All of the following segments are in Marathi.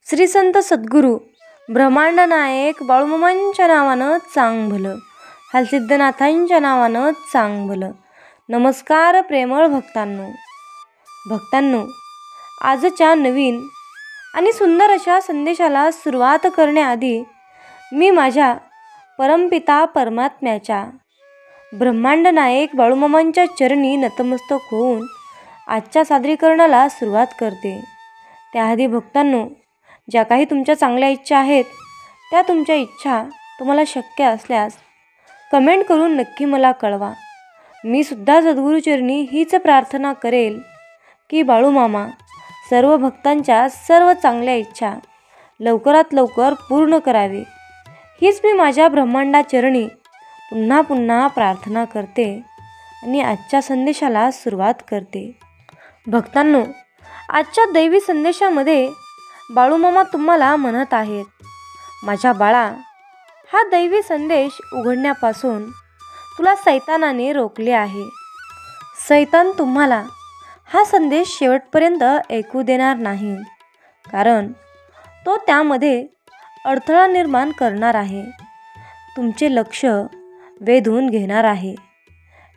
श्री संत सद्गुरू ब्रह्मांड नायक बाळूमामांच्या नावानं चांग भलं, हालसिद्धनाथांच्या नावानं चांग भलं. नमस्कार प्रेमळ भक्तांनो, आजच्या नवीन आणि सुंदर अशा संदेशाला सुरुवात करण्याआधी मी माझ्या परमपिता परमात्म्याच्या ब्रह्मांड नायक बाळूमामांच्या चरणी नतमस्तक होऊन आजच्या सादरीकरणाला सुरुवात करते. त्याआधी भक्तांनो, ज्या काही तुमच्या चांगल्या इच्छा आहेत त्या तुमच्या इच्छा तुम्हाला शक्य असल्यास कमेंट करून नक्की मला कळवा. मी सुद्धा सद्गुरूचरणी हीच प्रार्थना करेल की बाळूमामा सर्व भक्तांच्या सर्व चांगल्या इच्छा लवकरात लवकर पूर्ण करावे. हीच मी माझ्या ब्रह्मांडाचरणी पुन्हा पुन्हा प्रार्थना करते आणि आजच्या संदेशाला सुरुवात करते. भक्तांनो, आजच्या दैवी संदेशामध्ये बाळूमामा तुम्हाला म्हणत आहेत, माझ्या बाळा, हा दैवी संदेश उघडण्यापासून तुला सैतानाने रोखले आहे. सैतान तुम्हाला हा संदेश शेवटपर्यंत ऐकू देणार नाही, कारण तो त्यामध्ये अडथळा निर्माण करणार आहे, तुमचे लक्ष वेधून घेणार आहे.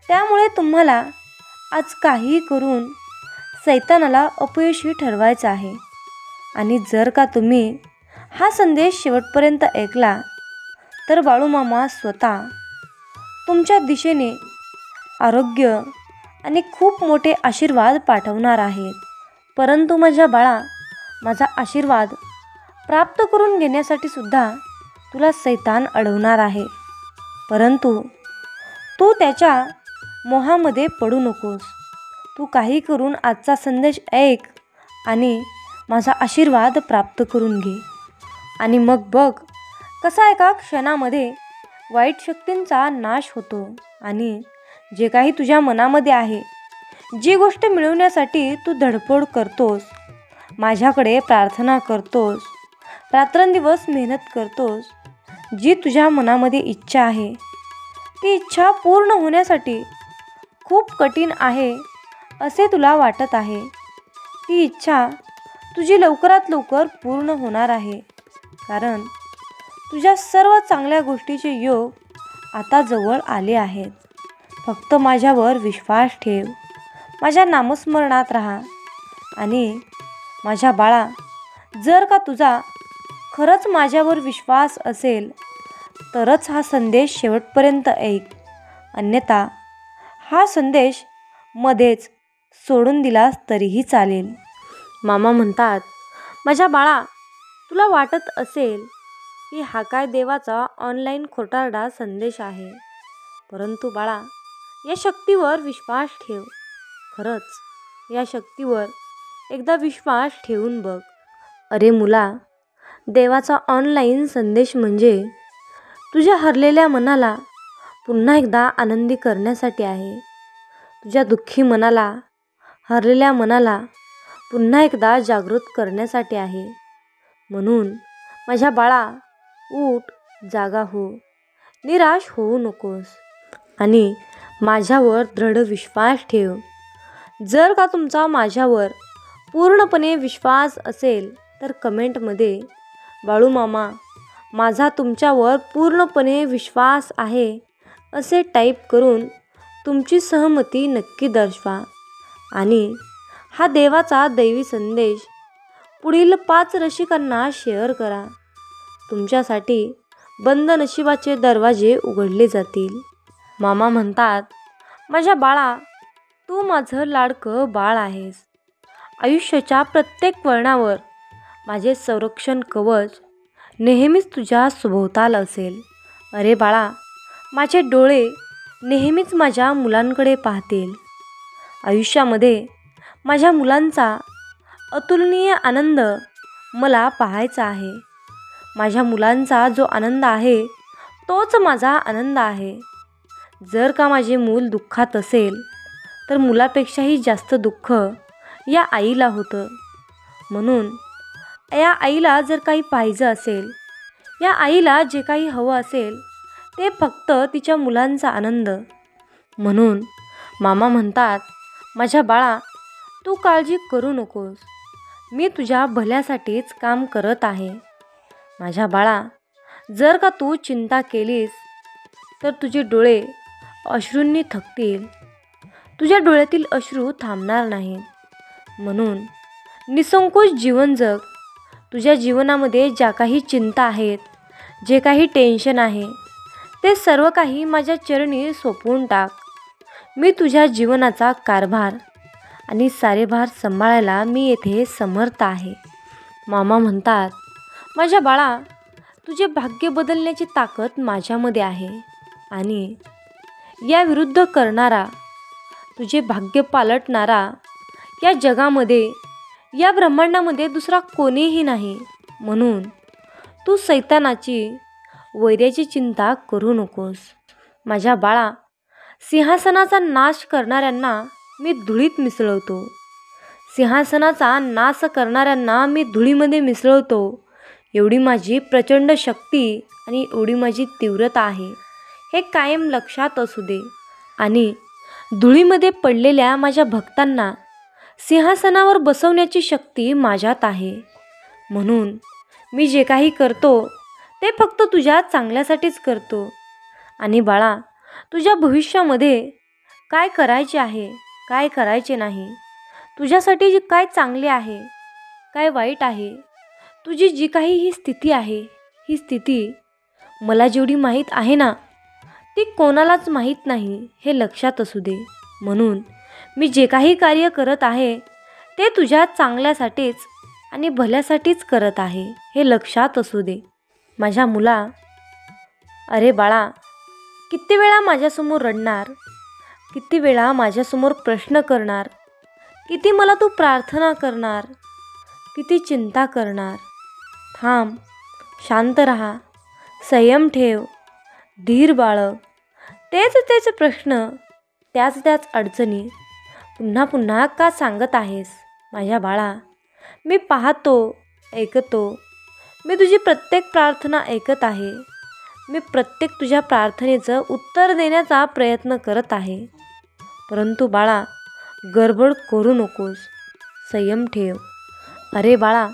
त्यामुळे तुम्हाला आज काही करून सैतानाला अपयशी ठरवायचं आहे. आणि जर का तुम्ही हा संदेश शेवटपर्यंत ऐकला तर बाळूमामा स्वतः तुमच्या दिशेने आरोग्य आणि खूप मोठे आशीर्वाद पाठवणार आहेत. परंतु माझ्या बाळा, माझा आशीर्वाद प्राप्त करून घेण्यासाठी सुद्धा तुला सैतान अडवणार आहे. परंतु तू त्याच्या मोहामध्ये पडू नकोस. तू काही करून आजचा संदेश ऐक आणि माझा आशीर्वाद प्राप्त करून घे. आणि मग बघ कसा एका क्षणामध्ये वाईट शक्तींचा नाश होतो आणि जे काही तुझ्या मनामध्ये आहे, जी गोष्ट मिळवण्यासाठी तू धडपड करतोस, माझ्याकडे प्रार्थना करतोस, रात्रंदिवस मेहनत करतोस, जी तुझ्या मनामध्ये इच्छा आहे ती इच्छा पूर्ण होण्यासाठी खूप कठीण आहे असे तुला वाटत आहे, ती इच्छा तुझी लवकरात लवकर पूर्ण होणार आहे. कारण तुझ्या सर्व चांगल्या गोष्टीचे योग आता जवळ आले आहेत. फक्त माझ्यावर विश्वास ठेव, माझ्या नामस्मरणात राहा. आणि माझ्या बाळा, जर का तुझा खरंच माझ्यावर विश्वास असेल तरच हा संदेश शेवटपर्यंत ऐक, अन्यथा हा संदेश मध्येच सोडून दिलास तरीही चालेल. मामा म्हणतात, माझ्या बाळा, तुला वाटत असेल की हा काय देवाचा ऑनलाईन खोटारडा संदेश आहे. परंतु बाळा, या शक्तीवर विश्वास ठेव. खरंच या शक्तीवर एकदा विश्वास ठेवून बघ. अरे मुला, देवाचा ऑनलाईन संदेश म्हणजे तुझ्या हरलेल्या मनाला पुन्हा एकदा आनंदी करण्यासाठी आहे. तुझ्या दुःखी मनाला, हरलेल्या मनाला पुन्हा एकदा जागृत करण्यासाठी आहे. म्हणून माझ्या बाळा, उठ, जागा हो, निराश होऊ नकोस आणि माझ्यावर दृढ विश्वास ठेव. जर का तुमचा माझ्यावर पूर्णपणे विश्वास असेल तर कमेंटमध्ये बाळूमामा, माझा तुमच्यावर पूर्णपणे विश्वास आहे असे टाईप करून तुमची सहमती नक्की दर्शवा. आणि हा देवाचा दैवी संदेश पुढील 5 रसिकांना शेअर करा. तुमच्यासाठी बंद नशिबाचे दरवाजे उघडले जातील. मामा म्हणतात, माझ्या बाळा, तू माझं लाडकं बाळ आहेस. आयुष्याच्या प्रत्येक वळणावर माझे संरक्षण कवच नेहमीच तुझ्या सभोवताल असेल. अरे बाळा, माझे डोळे नेहमीच माझ्या मुलांकडे पाहतील. आयुष्यामध्ये माझ्या मुलांचा अतुलनीय आनंद मला पाहायचा आहे. माझ्या मुलांचा जो आनंद आहे तोच माझा आनंद आहे. जर का माझे मूल दुःखात असेल तर मुलापेक्षाही जास्त दुःख या आईला होतं. म्हणून या आईला जर काही पाहिजे असेल, या आईला जे काही हवं असेल ते फक्त तिच्या मुलांचा आनंद. म्हणून मामा म्हणतात, माझ्या बाळा, तू काळजी करू नकोस. मी तुझ्या भल्यासाठीच काम करत आहे. माझ्या बाळा, जर का तू चिंता केलीस तर तुझे डोळे अश्रूंनी थकतील. तुझ्या डोळ्यातील अश्रू थांबणार नाहीत. म्हणून निसंकोच जीवन जग. तुझ्या जीवनामध्ये ज्या काही चिंता आहेत, जे काही टेन्शन आहे, ते सर्व काही माझ्या चरणी सोपवून टाक. मी तुझ्या जीवनाचा कारभार आणि सारेभार सांभाळायला मी येथे समर्थ आहे. मामा म्हणतात, माझ्या बाळा, तुझे भाग्य बदलण्याची ताकद माझ्यामध्ये आहे आणि या विरुद्ध करणारा, तुझे भाग्य पालटणारा या जगामध्ये, या ब्रह्मांडामध्ये दुसरा कोणीही नाही. म्हणून तू सैतानाची, वैर्याची चिंता करू नकोस. माझ्या बाळा, सिंहासनाचा नाश करणाऱ्यांना मी धुळीत मिसळवतो. सिंहासनाचा नाश करणाऱ्यांना मी धुळीमध्ये मिसळवतो. एवढी माझी प्रचंड शक्ती आणि एवढी माझी तीव्रता आहे, हे कायम लक्षात असू दे. आणि धुळीमध्ये पडलेल्या माझ्या भक्तांना सिंहासनावर बसवण्याची शक्ती माझ्यात आहे. म्हणून मी जे काही करतो ते फक्त तुझ्या चांगल्यासाठीच करतो. आणि बाळा, तुझ्या भविष्यामध्ये काय करायचे आहे, काय करायचे नाही, तुझ्यासाठी काय चांगले आहे, काय वाईट आहे, तुझी जी काही ही स्थिती आहे, ही स्थिती मला जेवढी माहीत आहे ना, ती कोणालाच माहीत नाही, हे लक्षात असू दे. म्हणून मी जे काही कार्य करत आहे ते तुझ्या चांगल्यासाठीच आणि भल्यासाठीच करत आहे, हे लक्षात असू दे. माझ्या मुला, अरे बाळा, किती वेळा माझ्यासमोर रडणार, किती वेळा माझ्यासमोर प्रश्न करणार, किती मला तू प्रार्थना करणार, किती चिंता करणार. थांब, शांत रहा, संयम ठेव, धीर बाळग. तेच प्रश्न, त्याच अडचणी पुन्हा पुन्हा का सांगत आहेस? माझ्या बाळा, मी पाहतो, ऐकतो. मी तुझी प्रत्येक प्रार्थना ऐकत आहे. मी प्रत्येक तुझ्या प्रार्थनेचं उत्तर देण्याचा प्रयत्न करत आहे. परंतु बाळा, गडबड करू नकोस, संयम ठेव. अरे बाळा,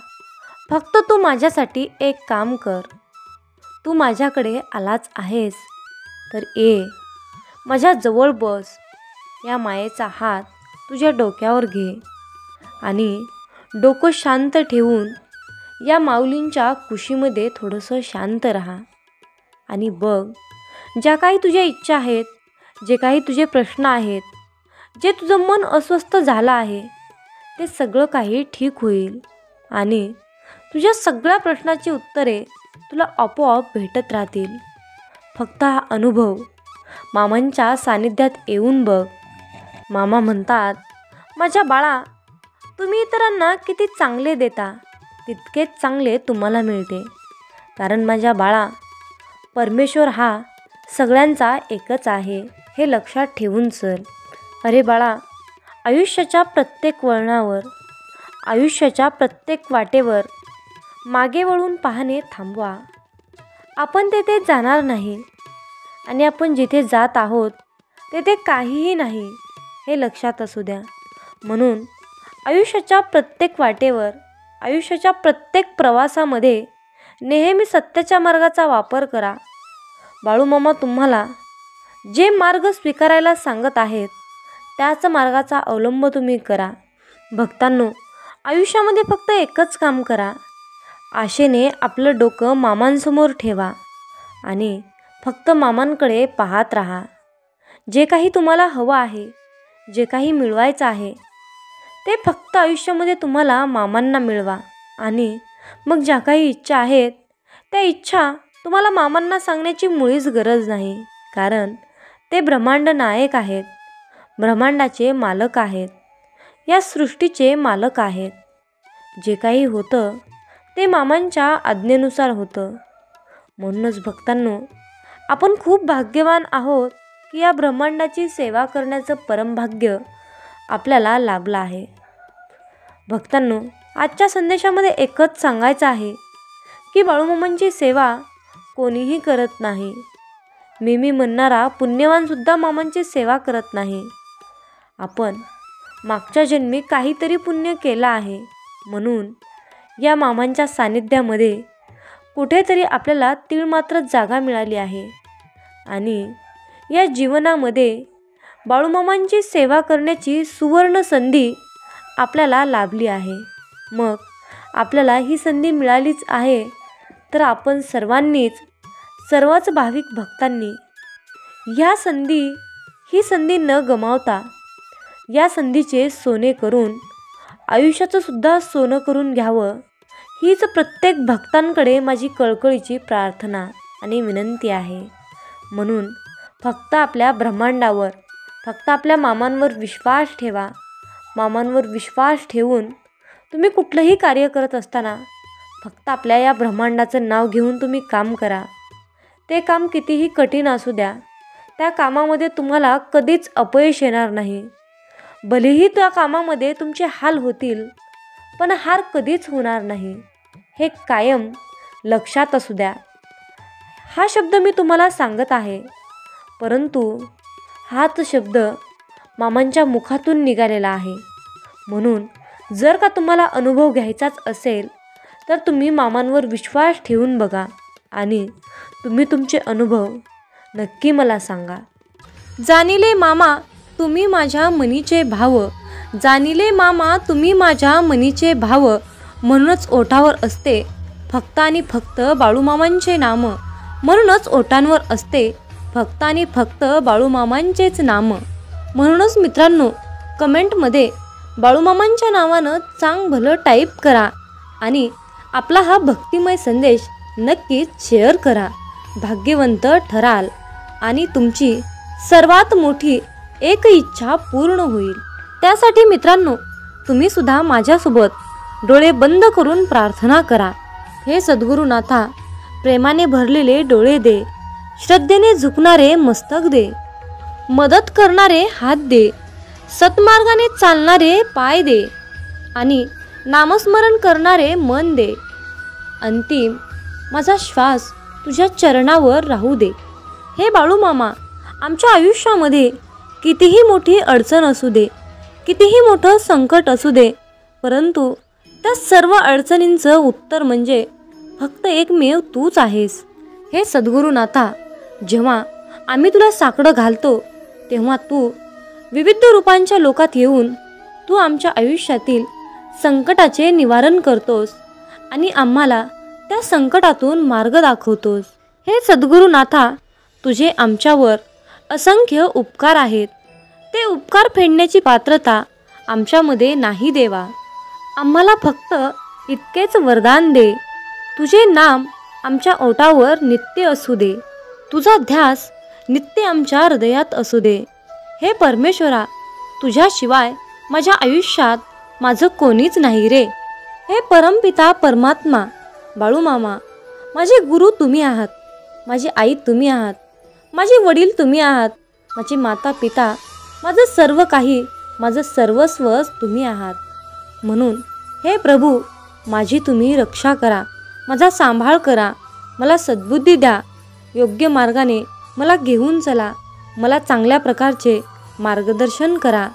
फक्त तू माझ्यासाठी एक काम कर. तू माझ्याकडे आलाच आहेस तर ये, माझ्या जवळ बस. या मायेचा हात तुझ्या डोक्यावर घे आणि डोकं शांत ठेवून या माऊलींच्या कुशीमध्ये थोडंसं शांत राहा. आणि बघ, ज्या काही तुझ्या इच्छा आहेत, जे काही तुझे प्रश्न आहेत, जे तुझं मन अस्वस्थ झालं आहे, ते सगळं काही ठीक होईल. आणि तुझ्या सगळ्या प्रश्नाची उत्तरे तुला आपोआप भेटत राहतील. फक्त हा अनुभव मामांच्या सानिध्यात येऊन बघ. मामा म्हणतात, माझ्या बाळा, तुम्ही इतरांना किती चांगले देता, तितकेच चांगले तुम्हाला मिळते. कारण माझ्या बाळा, परमेश्वर हा सगळ्यांचा एकच आहे, हे लक्षात ठेवून चल. अरे बाळा, आयुष्याच्या प्रत्येक वळणावर, आयुष्याच्या प्रत्येक वाटेवर मागे वळून पाहणे थांबवा. आपण तेथे जाणार नाही आणि आपण जिथे जात आहोत तेथे काहीही नाही, हे लक्षात असू द्या. म्हणून आयुष्याच्या प्रत्येक वाटेवर, आयुष्याच्या प्रत्येक प्रवासामध्ये नेहमी सत्याच्या मार्गाचा वापर करा. बाळूमामा तुम्हाला जे मार्ग स्वीकारायला सांगत आहेत त्याच मार्गाचा अवलंब तुम्ही करा. भक्तांनो, आयुष्यामध्ये फक्त एकच काम करा. आशेने आपलं डोकं मामांसमोर ठेवा आणि फक्त मामांकडे पाहत राहा. जे काही तुम्हाला हवं आहे, जे काही मिळवायचं आहे, ते फक्त आयुष्यामध्ये तुम्हाला मामांना मिळवा. आणि मग ज्या काही इच्छा आहेत, त्या इच्छा तुम्हाला मामांना सांगण्याची मुळीच गरज नाही. कारण ते ब्रह्मांड नायक आहेत, ब्रह्मांडाचे मालक आहेत, या सृष्टीचे मालक आहेत. जे काही होतं ते मामांच्या आज्ञेनुसार होतं. म्हणूनच भक्तांनो, आपण खूप भाग्यवान आहोत की या ब्रह्मांडाची सेवा करण्याचं परमभाग्य आपल्याला लाभलं आहे. भक्तांनो, आजच्या संदेशामध्ये एकच सांगायचं आहे की बाळूमामांची सेवा कोणीही करत नाही. मी म्हणणारा पुण्यवानसुद्धा मामांची सेवा करत नाही. आपण मागच्या जन्मी काहीतरी पुण्य केलं आहे म्हणून या मामांच्या सानिध्यामध्ये कुठेतरी आपल्याला तीळमात्र जागा मिळाली आहे आणि या जीवनामध्ये बाळूमामांची सेवा करण्याची सुवर्ण संधी आपल्याला लाभली आहे। मग आपल्याला ही संधी मिळालीच आहे तर आपण सर्वच भाविक भक्तांनी ही संधी न गमावता या संधीचे सोने करून आयुष्याचं सुद्धा सोनं करून घ्यावं, हीच प्रत्येक भक्तांकडे माझी कळकळीची प्रार्थना आणि विनंती आहे। म्हणून फक्त आपल्या ब्रह्मांडावर, फक्त आपल्या मामांवर विश्वास ठेवा। मामांवर विश्वास ठेवून तुम्ही कुठलंही कार्य करत असताना फक्त आपल्या या ब्रह्मांडाचं नाव घेऊन तुम्ही काम करा। ते काम कितीही कठीण असू द्या, त्या कामामध्ये तुम्हाला कधीच अपयश येणार नाही। भलेही त्या कामामध्ये तुमचे हाल होतील, पण हार कधीच होणार नाही, हे कायम लक्षात असू द्या। हा शब्द मी तुम्हाला सांगत आहे, परंतु हाच शब्द मामांच्या मुखातून निघालेला आहे। म्हणून जर का तुम्हाला अनुभव घ्यायचाच असेल तर तुम्ही मामांवर विश्वास ठेवून बघा आणि तुम्ही तुमचे अनुभव नक्की मला सांगा। जाणिले मामा तुम्ही माझ्या मनीचे भाव, जाणिले मामा तुम्ही माझ्या मनीचे भाव, म्हणूनच ओठावर असते फक्त आणि फक्त बाळूमामांचे नाम, म्हणूनच ओठांवर असते फक्त आणि फक्त बाळूमामांचेच नाम। म्हणूनच मित्रांनो, कमेंटमध्ये बाळूमामांच्या नावानं चांग भलं टाईप करा आणि आपला हा भक्तिमय संदेश नक्कीच शेअर करा। भाग्यवंत ठराल आणि तुमची सर्वात मोठी एक इच्छा पूर्ण होईल। त्यासाठी मित्रांनो, तुम्ही सुद्धा माझ्यासोबत डोळे बंद करून प्रार्थना करा। हे सद्गुरुनाथा, प्रेमाने भरलेले डोळे दे, श्रद्धेने झुकणारे मस्तक दे, मदत करणारे हात दे, सत्मार्गाने चालणारे पाय दे आणि नामस्मरण करणारे मन दे। अंतिम माझा श्वास तुझ्या चरणावर राहू दे। हे बाळूमामा, आमच्या आयुष्यामध्ये कितीही मोठी अडचण असू दे, कितीही मोठं संकट असू दे, परंतु त्या सर्व अडचणींचं उत्तर म्हणजे फक्त एकमेव तूच आहेस। हे सद्गुरुनाथा, जेव्हा आम्ही तुला साकडं घालतो तेव्हा तू विविध रूपांच्या लोकात येऊन तू आमच्या आयुष्यातील संकटाचे निवारण करतोस आणि आम्हाला त्या संकटातून मार्ग दाखवतोस। हे सद्गुरुनाथा, तुझे आमच्यावर असंख्य उपकार आहेत, ते उपकार फेडण्याची पात्रता आमच्यामध्ये नाही देवा। आम्हाला फक्त इतकेच वरदान दे, तुझे नाम आमच्या ओठावर नित्य असू दे, तुझा ध्यास नित्य आमच्या हृदयात असू दे। हे परमेश्वरा, तुझ्याशिवाय माझ्या आयुष्यात माझं कोणीच नाही रे। हे परमपिता परमात्मा, बाळूमामा, माझे गुरु तुम्ही आहात, माझी आई तुम्ही आहात, माझे वडील तुम्ही आहात, माझे माता पिता, माझं सर्व काही, माझं सर्वस्व तुम्ही आहात। म्हणून हे प्रभू, माझी तुम्ही रक्षा करा, माझा सांभाळ करा, मला सद्बुद्धी द्या, योग्य मार्गाने मला घेऊन चला, मला चांगल्या प्रकारचे मार्गदर्शन करा,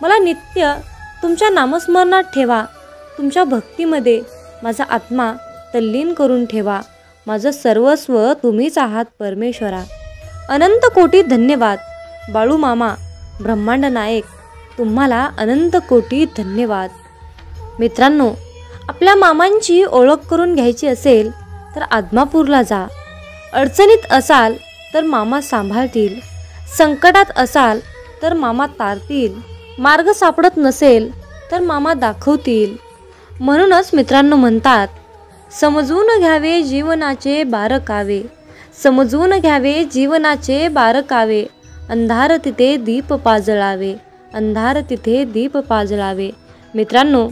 मला नित्य तुमच्या नामस्मरणात ठेवा, तुमच्या भक्तीमध्ये माझा आत्मा तल्लीन करून ठेवा। माझं सर्वस्व तुम्हीच आहात परमेश्वरा। अनंत कोटी धन्यवाद बाळूमामा, ब्रह्मांड नायक, तुम्हाला अनंत कोटी धन्यवाद। मित्रांनो, आपल्या मामांची ओळख करून घ्यायची असेल तर आदमापूरला जा। अडचणीत असाल तर मामा सांभाळतील, संकटात असाल तर मामा तारतील, मार्ग सापडत नसेल तर मामा दाखवतील। म्हणूनच मित्रांनो म्हणतात, समजून घ्यावे जीवनाचे बारकावे, समजून घ्यावे जीवनाचे बारकावे, अंधार तिथे दीप पाजळावे, अंधार तिथे दीप पाजळावे। मित्रांनो,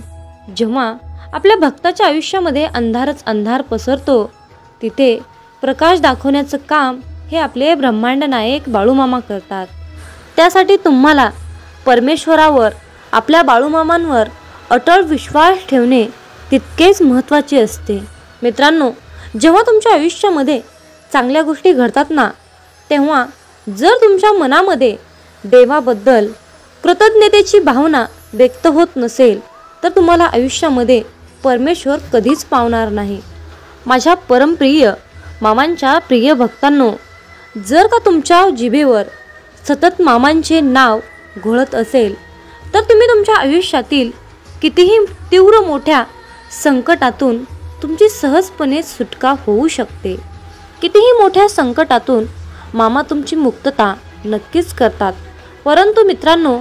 जेव्हा आपल्या भक्ताच्या आयुष्यामध्ये अंधारच अंधार पसरतो, तिथे प्रकाश दाखवण्याचं काम हे आपले ब्रह्मांड नायक बाळूमामा करतात। त्यासाठी तुम्हाला परमेश्वरावर, आपल्या बाळूमामांवर अटळ विश्वास ठेवणे तितकेच महत्त्वाचे असते। मित्रांनो, जेव्हा तुमच्या आयुष्यामध्ये चांगल्या गोष्टी घडतात ना, तेव्हा जर तुमच्या मनामध्ये देवाबद्दल कृतज्ञतेची भावना व्यक्त होत नसेल तर तुम्हाला आयुष्यामध्ये परमेश्वर कधीच पावणार नाही. माझ्या परमप्रिय मामांच्या प्रिय भक्तांनो, जर का तुमच्या जिभेवर सतत मामांचे नाव घोळत असेल तर तुम्ही तुमच्या आयुष्यातील कितीही तीव्र मोठ्या संकटातून तुमची सहजपणे सुटका होऊ शकते. कितीही मोठ्या संकटातून मामा तुमची मुक्तता नक्कीच करतात. परंतु मित्रांनो,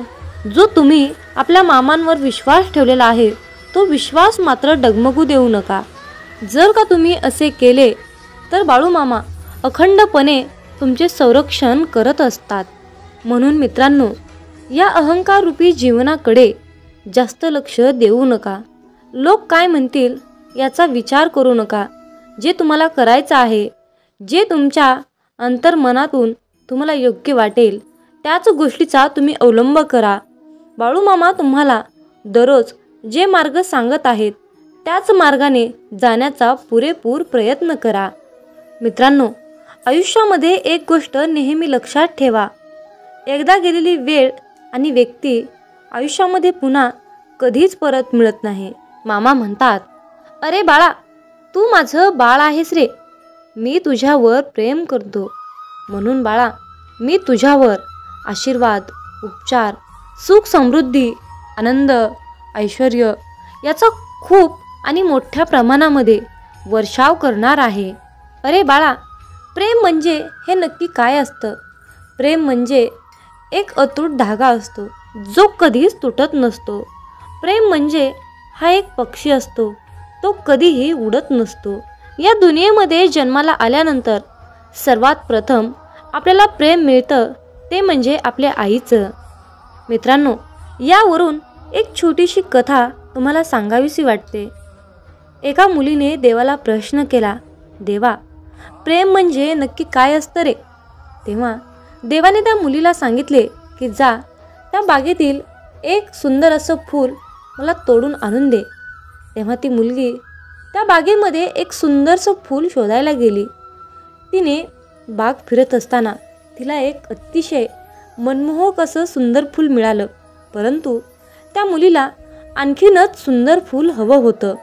जो तुम्ही आपल्या मामांवर विश्वास ठेवलेला आहे तो विश्वास मात्र डगमगू देऊ नका. जर का तुम्ही असे केले तर बाळूमामा अखंडपणे तुमचे संरक्षण करत असतात. म्हणून मित्रांनो, या अहंकाररूपी जीवनाकडे जास्त लक्ष देऊ नका. लोक काय म्हणतील याचा विचार करू नका. जे तुम्हाला करायचं आहे, जे तुमच्या अंतर्मनातून तुम्हाला योग्य वाटेल त्याच गोष्टीचा तुम्ही अवलंब करा. बाळूमामा तुम्हाला दररोज जे मार्ग सांगत आहेत त्याच मार्गाने जाण्याचा पुरेपूर प्रयत्न करा. मित्रांनो, आयुष्यामध्ये एक गोष्ट नेहमी लक्षात ठेवा. एकदा गेलेली वेळ आणि व्यक्ती आयुष्यामध्ये पुन्हा कधीच परत मिळत नाही. मामा म्हणतात, अरे बाळा, तू माझं बाळ आहेस रे. मी तुझ्यावर प्रेम करतो. म्हणून बाळा, मी तुझ्यावर आशीर्वाद, उपचार, सुख, समृद्धी, आनंद, ऐश्वर याचा खूप आणि मोठ्या प्रमाणामध्ये वर्षाव करणार आहे. अरे बाळा, प्रेम म्हणजे हे नक्की काय असतं? प्रेम म्हणजे एक अतूट धागा असतो जो कधीच तुटत नसतो. प्रेम म्हणजे हा एक पक्षी असतो, तो कधीही उडत नसतो. या दुनियेमध्ये जन्माला आल्यानंतर सर्वात प्रथम आपल्याला प्रेम मिळतं ते म्हणजे आपल्या आईचं. मित्रांनो, यावरून एक छोटीशी कथा तुम्हाला सांगावीशी वाटते. एका मुलीने देवाला प्रश्न केला, देवा, प्रेम म्हणजे नक्की काय असतं रे? तेव्हा देवाने त्या मुलीला सांगितले की जा, त्या बागेतील एक सुंदर असं फूल मला तोडून आणून दे. तेव्हा ती मुलगी त्या बागेमध्ये एक सुंदरसं फूल शोधायला गेली. तिने बाग फिरत असताना तिला एक अतिशय मनमोहक असं सुंदर फूल मिळालं. परंतु त्या मुलीला आणखीनच सुंदर फूल हवं होतं.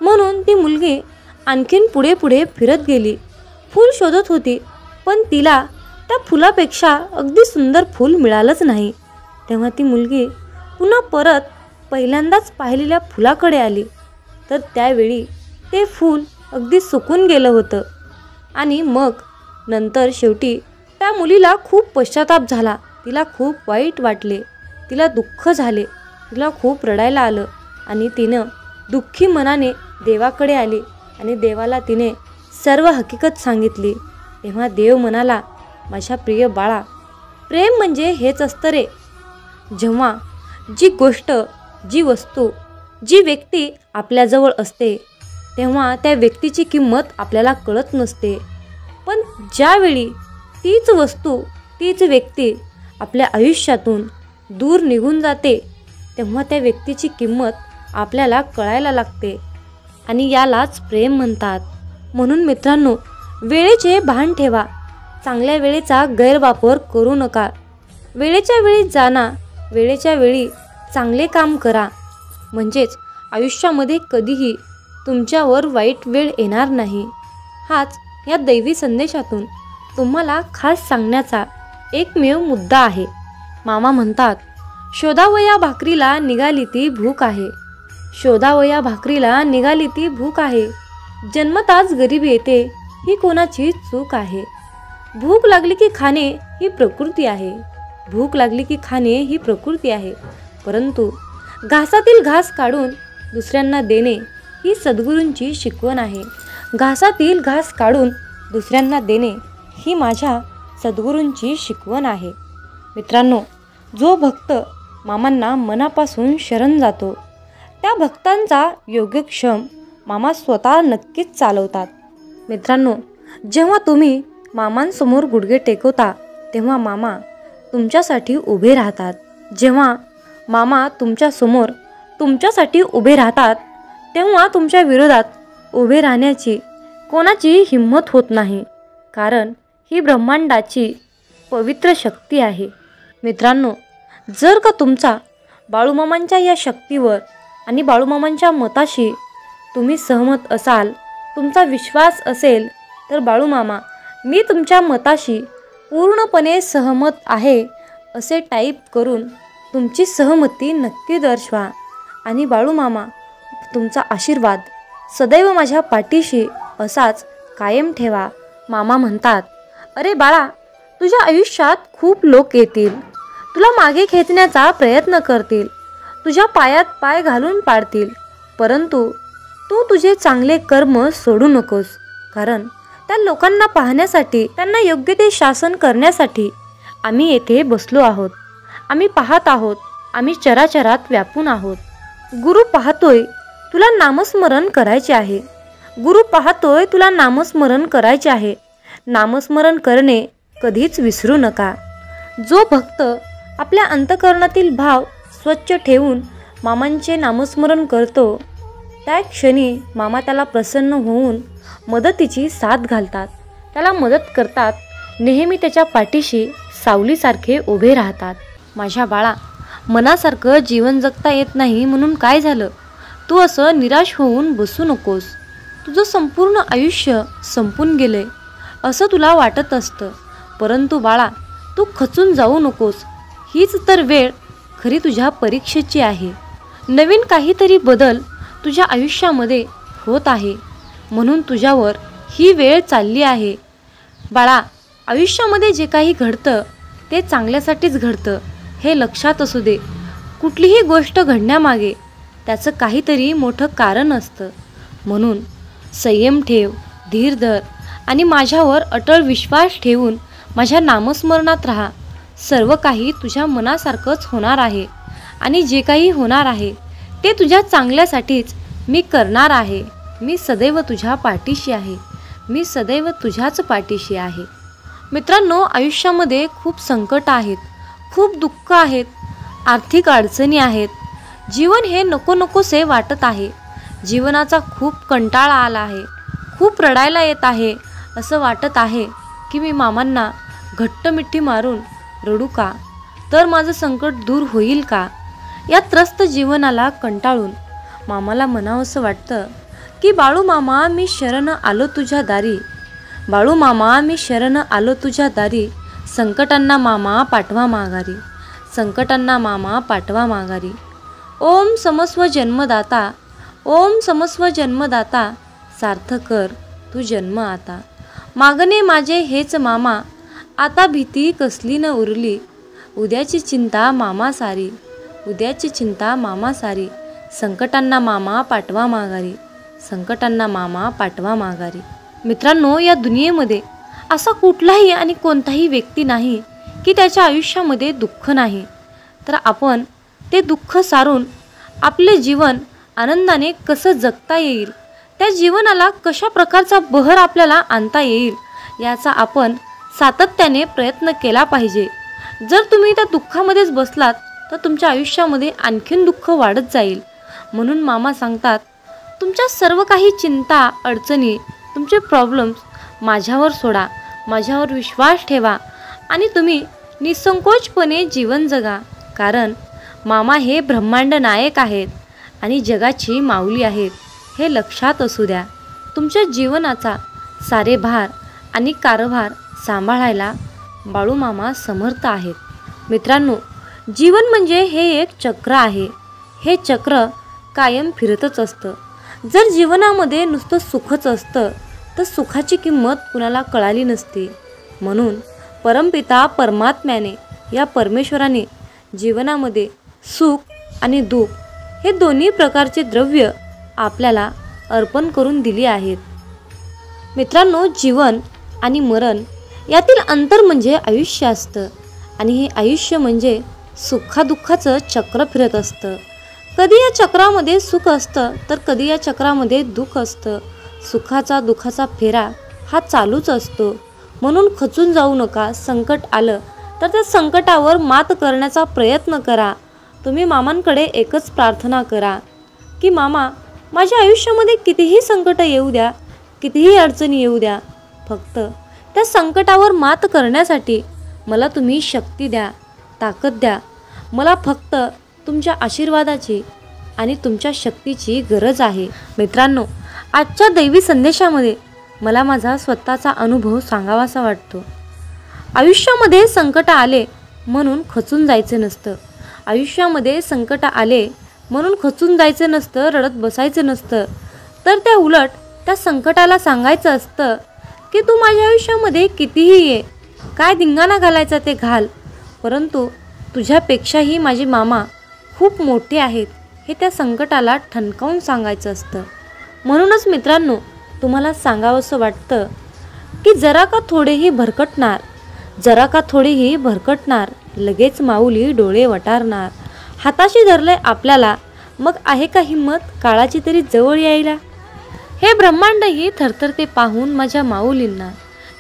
म्हणून ती मुलगी आणखीन पुढे पुढे फिरत गेली. फूल शोधत होती, पण तिला त्या फुलापेक्षा अगदी सुंदर फूल मिळालंच नाही. तेव्हा ती मुलगी पुन्हा परत पहिल्यांदाच पाहिलेल्या फुलाकडे आली, तर त्यावेळी ते फूल अगदी सुकून गेलं होतं. आणि मग नंतर शेवटी त्या मुलीला खूप पश्चाताप झाला. तिला खूप वाईट वाटले, तिला दुःख झाले, तिला खूप रडायला आलं. आणि तिनं दुःखी मनाने देवाकडे आली आणि देवाला तिने सर्व हकीकत सांगितली. तेव्हा देव म्हणाला, माझ्या प्रिय बाळा, प्रेम म्हणजे हेच असतं रे. जेव्हा जी गोष्ट, जी वस्तू, जी व्यक्ती आपल्याजवळ असते तेव्हा त्या व्यक्तीची किंमत आपल्याला कळत नसते. पण ज्यावेळी तीच वस्तू, तीच व्यक्ती आपल्या आयुष्यातून दूर निघून जाते तेव्हा त्या व्यक्तीची किंमत आपल्याला कळायला लागते. आणि यालाच प्रेम म्हणतात. म्हणून मित्रांनो, वेळेचे भान ठेवा. चांगल्या वेळेचा गैरवापर करू नका. वेळेच्या वेळी जाणा, वेळेच्या वेळी चांगले काम करा. म्हणजेच आयुष्यामध्ये कधीही तुमच्यावर वाईट वेळ येणार नाही. हाच या दैवी संदेशातून तुम्हाला खास सांगण्याचा एकमेव मुद्दा आहे. मामा म्हणतात, शोधावया भाकरीला निघाली ती भूक आहे. शोधावया भाकरीला निघाली ती भूक आहे. जन्मताच गरिबी येते ही कोणाची चूक आहे. भूक लागली की खाणे ही प्रकृती आहे. भूक लागली की खाणे ही प्रकृती आहे. परंतु घासातील घास काढून दुसऱ्यांना देणे ही सद्गुरूंची शिकवण आहे. घासातील घास काढून दुसऱ्यांना देणे ही माझ्या सद्गुरूंची शिकवण आहे. मित्रांनो, जो भक्त मामांना मनापासून शरण जातो त्या भक्तांचा योगक्षेम मामा स्वतः नक्कीच चालवतात. मित्रांनो, जेव्हा तुम्ही मामांसमोर गुडघे टेकवता तेव्हा मामा तुमच्यासाठी उभे राहतात. जेव्हा मामा तुमच्यासमोर तुमच्यासाठी उभे राहतात तेव्हा तुमच्या विरोधात उभे राहण्याची कोणाची हिंमत होत नाही, कारण ही ब्रह्मांडाची पवित्र शक्ती आहे. मित्रांनो, जर का तुमचा बाळूमामांच्या या शक्तीवर आणि बाळूमामांच्या मताशी तुम्ही सहमत असाल, तुमचा विश्वास असेल तर बाळूमामा मी तुमच्या मताशी पूर्णपणे सहमत आहे असे टाईप करून तुमची सहमती नक्की दर्शवा. आणि बाळूमामा तुमचा आशीर्वाद सदैव माझ्या पाठीशी असाच कायम ठेवा. मामा म्हणतात, अरे बाळा, तुझ्या आयुष्यात खूप लोक येतील, तुला मागे खेचण्याचा प्रयत्न करतील, तुझ्या पायात पाय घालून पाडतील, परंतु तू तुझे चांगले कर्म सोडू नकोस. कारण त्या लोकांना पाहण्यासाठी, त्यांना योग्य ते शासन करण्यासाठी आम्ही येथे बसलो आहोत. आम्ही पाहत आहोत, आम्ही चराचरात व्यापून आहोत. गुरु पाहतोय, तुला नामस्मरण करायचे आहे. गुरु पाहतोय, तुला नामस्मरण करायचे आहे. नामस्मरण करणे कधीच विसरू नका. जो भक्त आपल्या अंतःकरणातील भाव स्वच्छ ठेवून मामांचे नामस्मरण करतो, त्या क्षणी मामा त्याला प्रसन्न होऊन मदतीची साथ घालतात, त्याला मदत करतात, नेहमी त्याच्या पाठीशी सावलीसारखे उभे राहतात. माझ्या बाळा, मनासारखं जीवन जगता येत नाही म्हणून काय झालं? तू असं निराश होऊन बसू नकोस. तुझं संपूर्ण आयुष्य संपून गेलंय असं तुला वाटत असतं, परंतु बाळा तू खचून जाऊ नकोस. हीच तर वेळ खरी तुझ्या परीक्षेची आहे. नवीन काहीतरी बदल तुझ्या आयुष्यामध्ये होत आहे, म्हणून तुझ्यावर ही वेळ चालली आहे. बाळा, आयुष्यामध्ये जे काही घडतं ते चांगल्यासाठीच घडतं हे लक्षात असू दे. कुठलीही गोष्ट घडण्यामागे त्याचं काहीतरी मोठं कारण असतं. म्हणून संयम ठेव, धीर धर आणि माझ्यावर अटळ विश्वास ठेवून माझ्या नामस्मरणात राहा. सर्व काही तुझ्या मनासारखंच होणार आहे आणि जे काही होणार आहे ते तुझ्या चांगल्यासाठीच मी करणार आहे. मी सदैव तुझ्या पाठीशी आहे. मी सदैव तुझ्याच पाठीशी आहे. मित्रांनो, आयुष्यामध्ये खूप संकट आहेत, खूप दुःख आहेत, आर्थिक अडचणी आहेत. जीवन हे नको नकोसे वाटत आहे. जीवनाचा खूप कंटाळा आला आहे, खूप रडायला येत आहे. असं वाटत आहे की मी मामांना घट्ट मिठी मारून रडू का, तर माझं संकट दूर होईल का? या त्रस्त जीवनाला कंटाळून मामाला म्हणावंसं वाटतं की बाळूमामा मी शरण आलो तुझ्या दारी. बाळूमामा मी शरण आलो तुझ्या दारी. संकटांना मामा पाठवा माघारी. संकटांना मामा पाठवा माघारी. ओम समस्व जन्मदाता, ओम समस्व जन्मदाता, सार्थ कर तू जन्म आता. मागणे माझे हेच मामा, आता भीती कसली न उरली. उद्याची चिंता मामा सारी, उद्याची चिंता मामा सारी. संकटांना मामा पाठवा माघारी. संकटांना मामा पाठवा माघारी. मित्रांनो, या दुनियेमध्ये असा कुठलाही आणि कोणताही व्यक्ती नाही की त्याच्या आयुष्यामध्ये दुःख नाही. तर आपण ते दुःख सारून आपले जीवन आनंदाने कसं जगता येईल, त्या जीवनाला कशा प्रकारचा बहर आपल्याला आणता येईल याचा आपण सातत्याने प्रयत्न केला पाहिजे. जर तुम्ही त्या दुःखामध्येच बसलात तर तुमच्या आयुष्यामध्ये आणखीन दुःख वाढत जाईल. म्हणून मामा सांगतात, तुमच्या सर्व काही चिंता, अडचणी, तुमचे प्रॉब्लेम्स माझ्यावर सोडा, माझ्यावर विश्वास ठेवा आणि तुम्ही निसंकोचपणे जीवन जगा. कारण मामा हे ब्रह्मांड नायक आहेत आणि जगाची माऊली आहेत, हे लक्षात असू द्या. तुमच्या जीवनाचा सारे भार आणि कारभार सांभाळायला बाळूमामा समर्थ आहेत. मित्रांनो, जीवन म्हणजे हे एक चक्र आहे. हे चक्र कायम फिरतच असतं. जर जीवनामध्ये नुसतं सुखच असतं तर सुखाची किंमत कुणाला कळाली नसते. म्हणून परमपिता परमात्म्याने, या परमेश्वराने जीवनामध्ये सुख आणि दुःख हे दोन्ही प्रकारचे द्रव्य आपल्याला अर्पण करून दिली आहेत. मित्रांनो, जीवन आणि मरण यातील अंतर म्हणजे आयुष्य असतं आणि हे आयुष्य म्हणजे सुखादुःखाचं चक्र फिरत असतं. कधी या चक्रामध्ये सुख असतं तर कधी या चक्रामध्ये दुःख असतं. सुखाचा दुःखाचा फेरा हा चालूच असतो. म्हणून खचून जाऊ नका. संकट आलं तर त्या संकटावर मात करण्याचा प्रयत्न करा. तुम्ही मामांकडे एकच प्रार्थना करा की मामा, माझ्या आयुष्यामध्ये कितीही संकट येऊ द्या, कितीही अडचणी येऊ द्या, फक्त त्या संकटावर मात करण्यासाठी मला तुम्ही शक्ती द्या, ताकद द्या. मला फक्त तुमच्या आशीर्वादाची, आणि तुमच्या शक्तीची गरज आहे. मित्रांनो, आजच्या दैवी संदेशामध्ये मला माझा स्वतःचा अनुभव सांगावासा वाटतो. आयुष्यामध्ये संकट आले म्हणून खचून जायचं नसतं. आयुष्यामध्ये संकट आले म्हणून खचून जायचं नसतं, रडत बसायचं नसतं. तर त्या उलट त्या संकटाला सांगायचं असतं की तू माझ्या आयुष्यामध्ये कितीही ये, काय धिंगाणा घालायचा ते घाल, परंतु तुझ्यापेक्षाही माझे मामा खूप मोठे आहेत हे त्या संकटाला ठणकावून सांगायचं असतं. म्हणूनच मित्रांनो, तुम्हाला सांगावंसं वाटतं की जरा का थोडेही भरकटणार, जरा का थोडेही भरकटणार, लगेच माऊली डोळे वटारणार. हाताशी धरले आपल्याला, मग आहे का हिंमत काळाची तरी जवळ यायला. हे ब्रह्मांडही थरथरते पाहून माझ्या माऊलींना,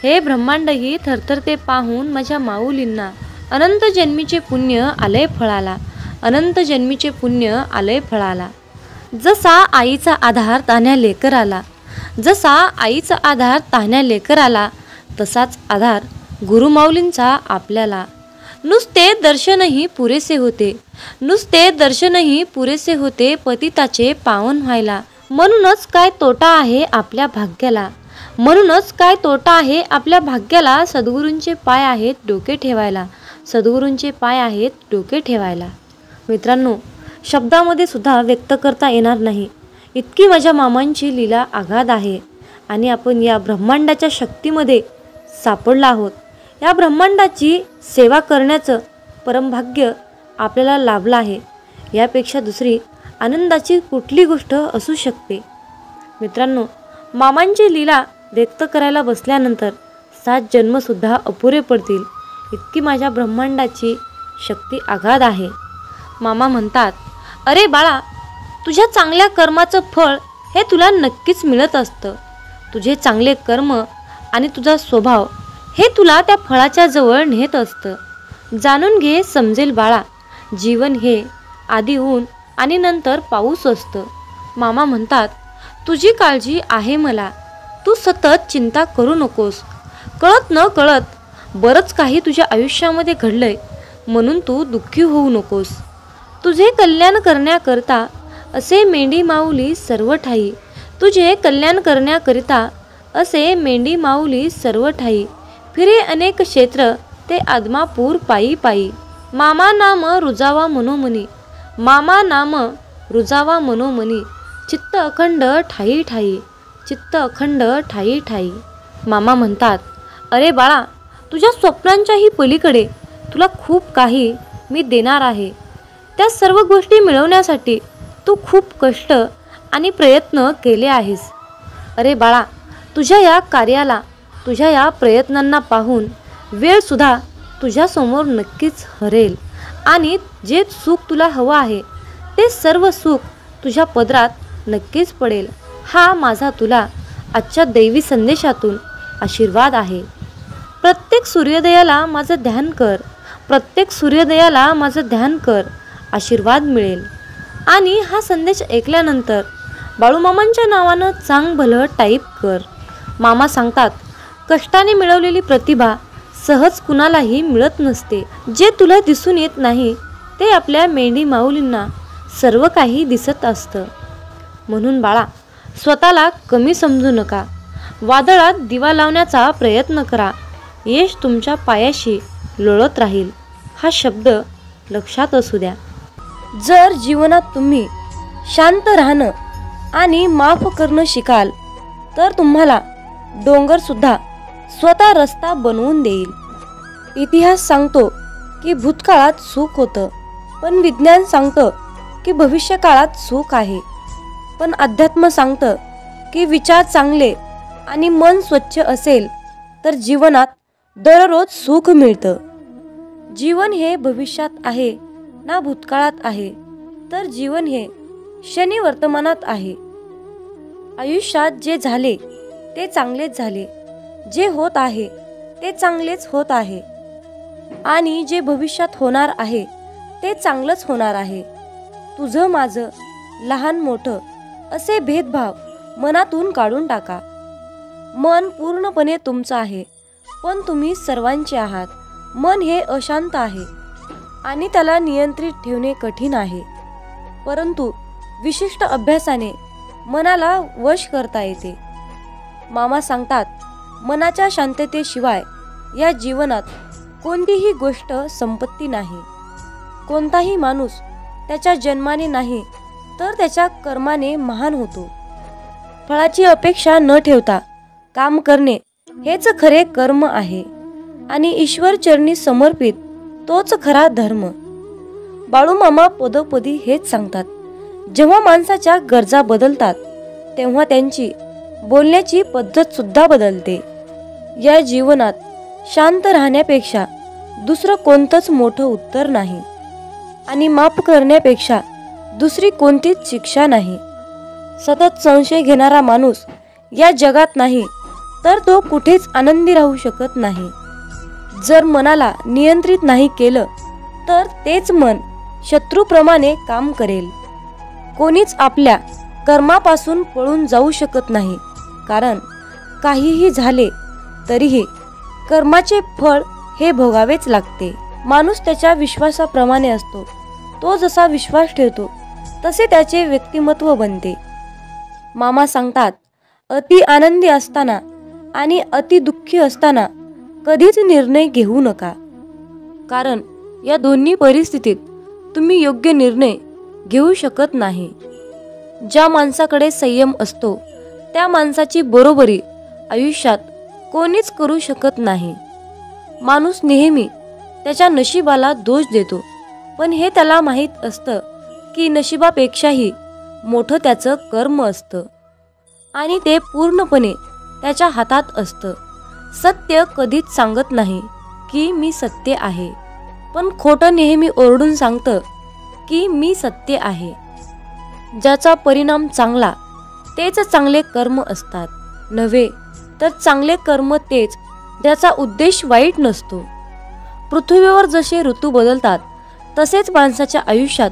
हे ब्रह्मांडही थरथरते पाहून माझ्या माऊलींना. अनंत जन्मीचे पुण्य आलंय फळाला, अनंत जन्मीचे पुण्य आलंय फळाला. जसा आईचा आधार तान्ह्या लेकराला, जसा आईचा आधार तान्ह्या लेकराला, तसाच आधार गुरुमाऊलींचा आपल्याला. नुसते दर्शनही पुरेसे होते, नुसते दर्शनही पुरेसे होते पतिताचे पावन व्हायला. म्हणूनच काय तोटा आहे आपल्या भाग्याला, म्हणूनच काय तोटा आहे आपल्या भाग्याला. सद्गुरूंचे पाय आहेत डोके ठेवायला, सद्गुरूंचे पाय आहेत डोके ठेवायला. मित्रांनो, शब्दामध्ये सुद्धा व्यक्त करता येणार नाही इतकी माझ्या मामांची लीला आगाध आहे. आणि आपण या ब्रह्मांडाच्या शक्तीमध्ये सापडला आहोत. या ब्रह्मांडाची सेवा करण्याचं परमभाग्य आपल्याला लाभलं आहे. यापेक्षा दुसरी आनंदाची कुठली गोष्ट असू शकते. मित्रांनो, मामांची लीला व्यक्त करायला बसल्यानंतर 7 जन्मसुद्धा अपुरे पडतील इतकी माझ्या ब्रह्मांडाची शक्ती आगाध आहे. मामा म्हणतात, अरे बाळा, तुझ्या चांगल्या कर्माचं फळ हे तुला नक्कीच मिळत असतं. तुझे चांगले कर्म आणि तुझा स्वभाव हे तुला त्या फळाच्या जवळ नेत असतं. जाणून घे, समजेल बाळा, जीवन हे आधी ऊन आणि नंतर पाऊस असतं. मामा म्हणतात, तुझी काळजी आहे मला, तू सतत चिंता करू नकोस. कळत न कळत बरंच काही तुझ्या आयुष्यामध्ये घडलंय, म्हणून तू दुःखी होऊ नकोस. तुझे कल्याण करण्याकरता असे मेंढी माऊली सर्व ठाई, तुझे कल्याण करण्याकरिता असे मेंढी माऊली सर्व ठाई. फिरे अनेक क्षेत्र ते आदमापूर पायी पायी. मामा नाम रुजावा मनोमनी, मामा नाम रुजावा मनोमनी. चित्त अखंड ठाई ठाई, चित्त अखंड ठाई ठाई. मामा म्हणतात, अरे बाळा, तुझ्या स्वप्नांच्याही पलीकडे तुला खूप काही मी देणार आहे. त्या सर्व गोष्टी मिळवण्यासाठी तू खूप कष्ट आणि प्रयत्न केले आहेस. अरे बाळा, तुझ्या या कार्याला, तुझ्या या प्रयत्नांना पाहून वेळसुद्धा तुझ्यासमोर नक्कीच हरेल आणि जे सुख तुला हवं आहे ते सर्व सुख तुझ्या पदरात नक्कीच पडेल. हा माझा तुला आजच्या दैवी संदेशातून आशीर्वाद आहे. प्रत्येक सूर्योदयाला माझं ध्यान कर, प्रत्येक सूर्योदयाला माझं ध्यान कर, आशीर्वाद मिळेल. आणि हा संदेश ऐकल्यानंतर बाळूमामांच्या नावानं चांग भलं टाईप कर. मामा सांगतात, कष्टाने मिळवलेली प्रतिभा सहज कुणालाही मिळत नसते. जे तुला दिसून येत नाही ते आपल्या मेंढी माऊलींना सर्व काही दिसत असतं. म्हणून बाळा, स्वतःला कमी समजू नका. वादळात दिवा लावण्याचा प्रयत्न करा, यश तुमच्या पायाशी लोळत राहील. हा शब्द लक्षात असू द्या. जर जीवनात तुम्ही शांत राहणं आणि माफ करणं शिकाल तर तुम्हाला डोंगरसुद्धा स्वतः रस्ता बनवून देईल. इतिहास सांगतो की भूतकाळात सुख होतं, पण विज्ञान सांगतं की भविष्यकाळात सुख आहे. पण अध्यात्म सांगतं की विचार चांगले आणि मन स्वच्छ असेल तर जीवनात दररोज सुख मिळतं. जीवन हे भविष्यात आहे ना भूतकाळात आहे, तर जीवन हे क्षणी वर्तमानात आहे. आयुष्यात जे झाले ते चांगलेच झाले, जे होत आहे ते चांगलेच होत आहे आणि जे भविष्यात होणार आहे ते चांगलंच होणार आहे. तुझं माझं, लहान मोठं असे भेदभाव मनातून काढून टाका. मन पूर्णपणे तुमचं आहे, पण तुम्ही सर्वांचे आहात. मन हे अशांत आहे आणि त्याला नियंत्रित ठेवणे कठीण आहे, परंतु विशिष्ट अभ्यासाने मनाला वश करता येते. मामा सांगतात, मनाच्या शांततेशिवाय या जीवनात कोणतीही गोष्ट संपत्ती नाही. कोणताही माणूस त्याच्या जन्माने नाही तर त्याच्या कर्माने महान होतो. फळाची अपेक्षा न ठेवता काम करणे हेच खरे कर्म आहे आणि ईश्वर चरणी समर्पित तोच खरा धर्म. बाळूमामा पदोपदी हेच सांगतात. जेव्हा माणसाच्या गरजा बदलतात तेव्हा त्यांची बोलण्याची पद्धत सुद्धा बदलते. या जीवनात शांत राहण्यापेक्षा दुसरं कोणतंच मोठं उत्तर नाही आणि माफ करण्यापेक्षा दुसरी कोणतीच शिक्षा नाही. सतत संशय घेणारा माणूस या जगात नाही तर तो कुठेच आनंदी राहू शकत नाही. जर मनाला नियंत्रित नाही केलं तर तेच मन शत्रूप्रमाणे काम करेल. कोणीच आपल्या कर्मापासून पळून जाऊ शकत नाही, कारण काहीही झाले तरीही कर्माचे फळ हे भोगावेच लागते. माणूस त्याच्या विश्वासाप्रमाणे असतो. तो जसा विश्वास ठेवतो तसे त्याचे व्यक्तिमत्व बनते. मामा सांगतात, अति आनंदी असताना आणि अति दुःखी असताना कधीच निर्णय घेऊ नका, कारण या दोन्ही परिस्थितीत तुम्ही योग्य निर्णय घेऊ शकत नाही. ज्या माणसाकडे संयम असतो त्या माणसाची बरोबरी आयुष्यात कोणीच करू शकत नाही. माणूस नेहमी त्याच्या नशिबाला दोष देतो, पण हे त्याला माहीत असतं की नशिबापेक्षाही मोठं त्याचं कर्म असतं आणि ते पूर्णपणे त्याच्या हातात असतं. सत्य कधीच सांगत नाही की मी सत्य आहे, पण खोटं नेहमी ओरडून सांगतं की मी सत्य आहे. ज्याचा परिणाम चांगला तेच चांगले कर्म असतात, नव्हे तर चांगले कर्म तेच ज्याचा उद्देश वाईट नसतो. पृथ्वीवर जसे ऋतू बदलतात तसेच माणसाच्या आयुष्यात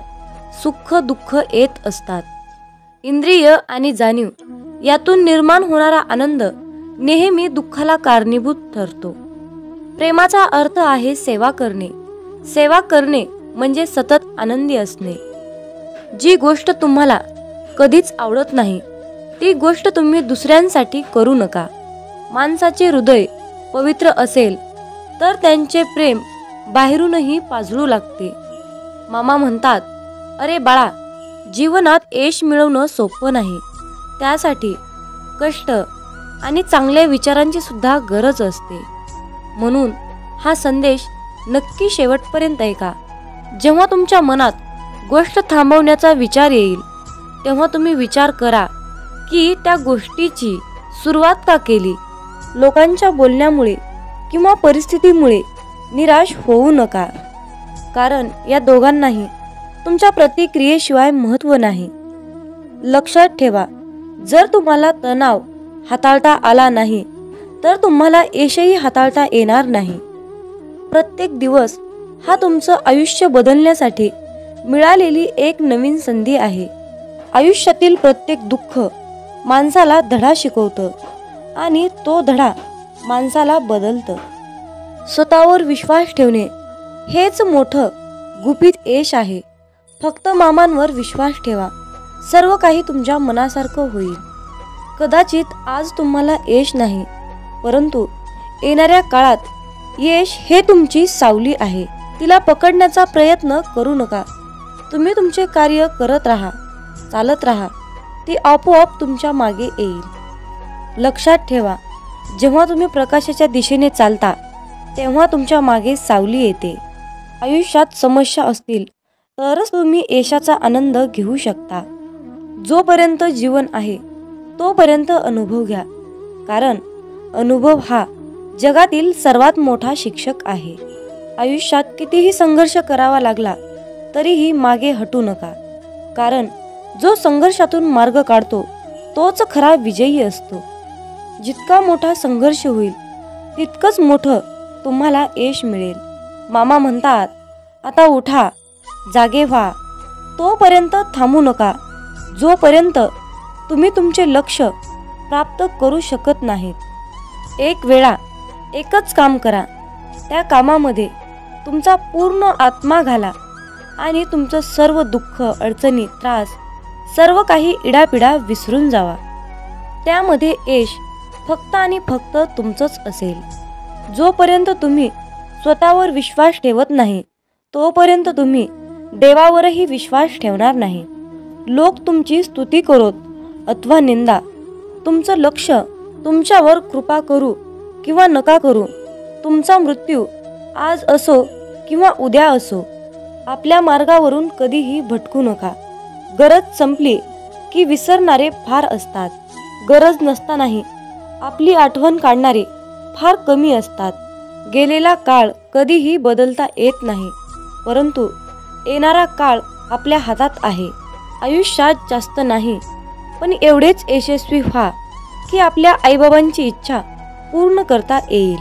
सुख दुःख येत असतात. इंद्रिय आणि जाणीव यातून निर्माण होणारा आनंद नेहमी दुःखाला कारणीभूत ठरतो. प्रेमाचा अर्थ आहे सेवा करणे. सेवा करणे म्हणजे सतत आनंदी असणे. जी गोष्ट तुम्हाला कधीच आवडत नाही ती गोष्ट तुम्ही दुसऱ्यांसाठी करू नका. माणसाचे हृदय पवित्र असेल तर त्यांचे प्रेम बाहेरूनही पाजळू लागते. मामा म्हणतात, अरे बाळा, जीवनात यश मिळवणं सोपं नाही. त्यासाठी कष्ट आणि चांगल्या विचारांची सुद्धा गरज असते. म्हणून हा संदेश नक्की शेवटपर्यंत ऐका. जेव्हा तुमच्या मनात गोष्ट थांबवण्याचा विचार येईल तेव्हा तुम्ही विचार करा की त्या गोष्टीची सुरुवात का केली. लोकांच्या बोलण्यामुळे किंवा परिस्थितीमुळे निराश होऊ नका, कारण या दोघांनाही तुमच्या प्रतिक्रियेशिवाय महत्त्व नाही. लक्षात ठेवा, जर तुम्हाला तणाव हाताळता आला नाही तर तुम्हाला यशही हाताळता येणार नाही. प्रत्येक दिवस हा तुमचं आयुष्य बदलण्यासाठी मिळालेली एक नवीन संधी आहे. आयुष्यातील प्रत्येक दुःख माणसाला धडा शिकवतं आणि तो धडा माणसाला बदलतं. स्वतःवर विश्वास ठेवणे हेच मोठं गुपित यश आहे. फक्त मामांवर विश्वास ठेवा, सर्व काही तुमच्या मनासारखं होईल. कदाचित आज तुम्हाला यश नाही, परंतु येणाऱ्या काळात यश हे तुमची सावली आहे. तिला पकडण्याचा प्रयत्न करू नका. तुम्ही तुमचे कार्य करत राहा, चालत राहा, ती आपोआप तुमच्या मागे येईल. लक्षात ठेवा, जेव्हा तुम्ही प्रकाशाच्या दिशेने चालता तेव्हा तुमच्या मागे सावली येते. आयुष्यात समस्या असतील तरच तुम्ही यशाचा आनंद घेऊ शकता. जोपर्यंत जीवन आहे तोपर्यंत अनुभव घ्या, कारण अनुभव हा जगातील सर्वात मोठा शिक्षक आहे. आयुष्यात कितीही संघर्ष करावा लागला तरीही मागे हटू नका, कारण जो संघर्षातून मार्ग काढतो तोच खरा विजयी असतो. जितका मोठा संघर्ष होईल तितकंच मोठं तुम्हाला यश मिळेल. मामा म्हणतात, आता उठा, जागे व्हा. तोपर्यंत थांबू नका जोपर्यंत तुम्ही तुमचे लक्ष्य प्राप्त करू शकत नाहीत. एक वेळा एकच काम करा, त्या कामामध्ये तुमचा पूर्ण आत्मा घाला आणि तुमचं सर्व दुःख, अडचणी, त्रास सर्व काही इडापिडा विसरून जावा. त्यामध्ये यश फक्त आणि फक्त तुमचंच असेल. जोपर्यंत तुम्ही स्वतःवर विश्वास ठेवत नाही तोपर्यंत तुम्ही देवावरही विश्वास ठेवणार नाही. लोक तुमची स्तुती करोत अथवा निंदा, तुमचं लक्ष तुमच्यावर कृपा करू किंवा नका करू, तुमचा मृत्यू आज असो किंवा उद्या असो, आपल्या मार्गावरून कधीही भटकू नका. गरज संपली की विसरणारे फार असतात. गरज नसतानाही आपली आठवण काढणारे फार कमी असतात. गेलेला काळ कधीही बदलता येत नाही, परंतु येणारा काळ आपल्या हातात आहे. आयुष्यात जास्त नाही, पण एवढेच यशस्वी व्हा की आपल्या आईबाबांची इच्छा पूर्ण करता येईल.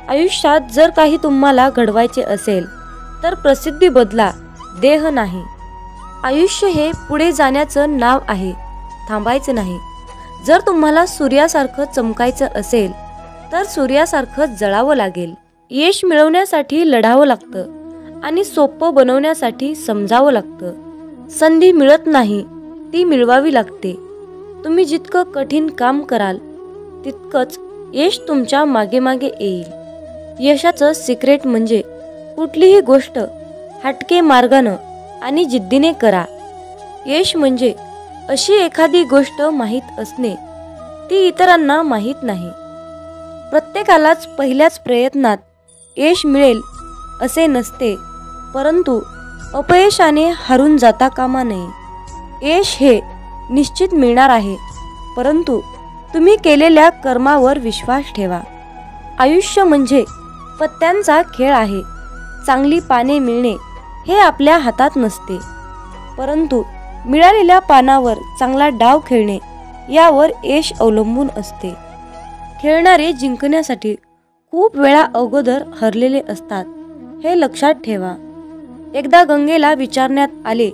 आयुष्यात जर काही तुम्हाला घडवायचे असेल तर प्रसिद्धी बदला, देह नाही. आयुष्य हे पुढे जाण्याचं नाव आहे, थांबायचं नाही. जर तुम्हाला सूर्यासारखं चमकायचं असेल तर सूर्यासारखं जळावं लागेल. यश मिळवण्यासाठी लढावं लागतं आणि सोपं बनवण्यासाठी समजावं लागतं. संधी मिळत नाही, ती मिळवावी लागते. तुम्ही जितकं कठीण काम कराल तितकंच यश तुमच्या मागे मागे येईल. यशाचं सिक्रेट म्हणजे कुठलीही गोष्ट हटके मार्गानं आणि जिद्दीने करा. यश म्हणजे अशी एखादी गोष्ट माहीत असणे, ती इतरांना माहीत नाही. प्रत्येकालाच पहिल्याच प्रयत्नात यश मिळेल असे नसते, परंतु अपयशाने हारून जाता कामा नये. यश हे निश्चित मिळणार आहे, परंतु तुम्ही केलेल्या कर्मावर विश्वास ठेवा. आयुष्य म्हणजे पत्त्यांचा खेळ आहे. चांगली पाने मिळणे हे आपल्या हातात नसते, परंतु मिळालेल्या पानावर चांगला डाव खेळणे यावर यश अवलंबून असते. खेळणारे जिंकण्यासाठी खूप वेळा अगोदर हरलेले असतात, हे लक्षात ठेवा. एकदा गंगेला विचारण्यात आले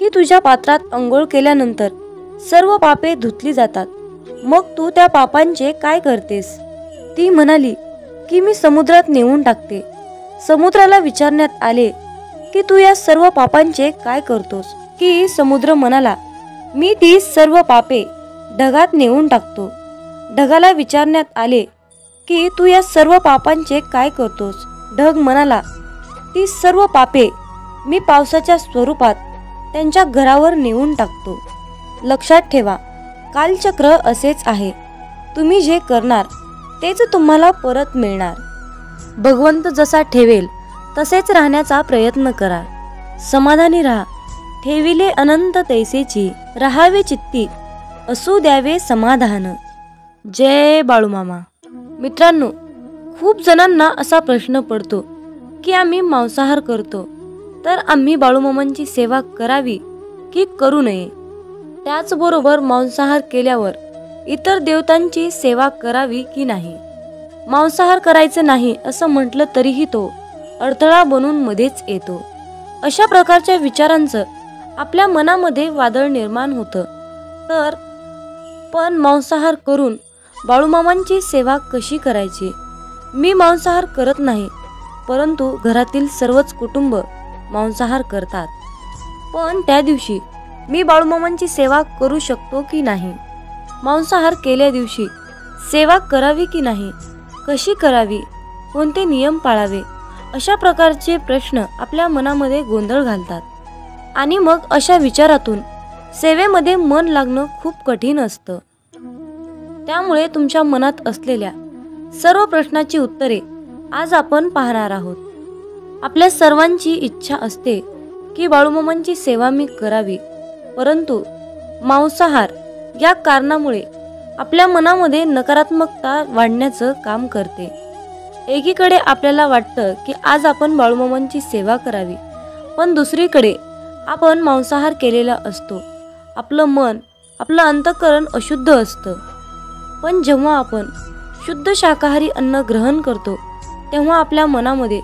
की तुझ्या पात्रात अंघोळ केल्यानंतर सर्व पापे धुतली जातात, मग तू त्या पापांचे काय करतेस? ती म्हणाली की मी समुद्रात नेऊन टाकते. समुद्राला विचारण्यात आले की तू या सर्व पापांचे काय करतोस? की समुद्र म्हणाला, मी ती सर्व पापे ढगात नेऊन टाकतो. ढगाला विचारण्यात आले की तू या सर्व पापांचे काय करतोस? ढग म्हणाला, ती सर्व पापे मी पावसाच्या स्वरूपात त्यांच्या घरावर नेऊन टाकतो. लक्षात ठेवा, कालचक्र असेच आहे. तुम्ही जे करणार तेच तुम्हाला परत मिळणार. भगवंत जसा ठेवेल तसेच राहण्याचा प्रयत्न करा. समाधानी राहा. ठेविले अनंत तैसेची, राहावे चित्ती असू द्यावे समाधान. जय बाळूमामा. मित्रांनो, खूप जणांना असा प्रश्न पडतो की आम्ही मांसाहार करतो, तर आम्ही बाळूमामांची सेवा करावी की करू नये? त्याचबरोबर मांसाहार केल्यावर इतर देवतांची सेवा करावी की नाही? मांसाहार करायचं नाही असं म्हटलं तरीही तो अडथळा बनून मध्येच येतो. अशा प्रकारच्या विचारांचं आपल्या मनामध्ये वादळ निर्माण होतं. तर पण मांसाहार करून बाळूमामांची सेवा कशी करायची? मी मांसाहार करत नाही, परंतु घरातील सर्वच कुटुंब मांसाहार करतात. पण त्या दिवशी मी बाळूमामांची सेवा करू शकतो की नाही? मांसाहार केल्या दिवशी सेवा करावी की नाही? कशी करावी? कोणते नियम पाळावे? अशा प्रकारचे प्रश्न आपल्या मनामध्ये गोंधळ घालतात आणि मग अशा विचारातून सेवेमध्ये मन लागणं खूप कठीण असतं. त्यामुळे तुमच्या मनात असलेल्या सर्व प्रश्नाची उत्तरे आज आपण पाहणार आहोत. आपल्या सर्वांची इच्छा असते की बाळूमामांची सेवा मी करावी, परंतु मांसाहार या कारणामुळे आपल्या मनामध्ये नकारात्मकता वाढण्याचं काम करते. एकीकडे आपल्याला वाटतं की आज आपण बाळूमामांची सेवा करावी, पण दुसरीकडे आपण मांसाहार केलेला असतो. आपलं मन, आपलं अंतःकरण अशुद्ध असतं. पण जेव्हा आपण शुद्ध शाकाहारी अन्न ग्रहण करतो तेव्हा आपल्या मनामध्ये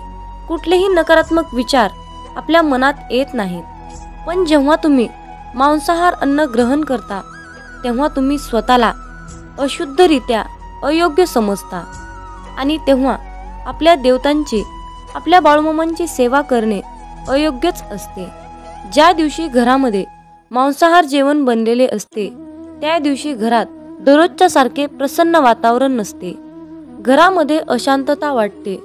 कुठलेही नकारात्मक विचार आपल्या मनात येत नाहीत. पण जेव्हा तुम्ही मांसाहार अन्न ग्रहण करता तेव्हा तुम्ही स्वतःला अशुद्धरित्या अयोग्य समजता आणि तेव्हा आपल्या देवतांची, आपल्या बाळूमामांची सेवा करणे अयोग्यच असते. ज्या दिवशी घरामध्ये मांसाहार जेवण बनलेले असते त्या दिवशी घरात दररोजच्या सारखे प्रसन्न वातावरण नसते. घरामध्ये अशांतता वाटते.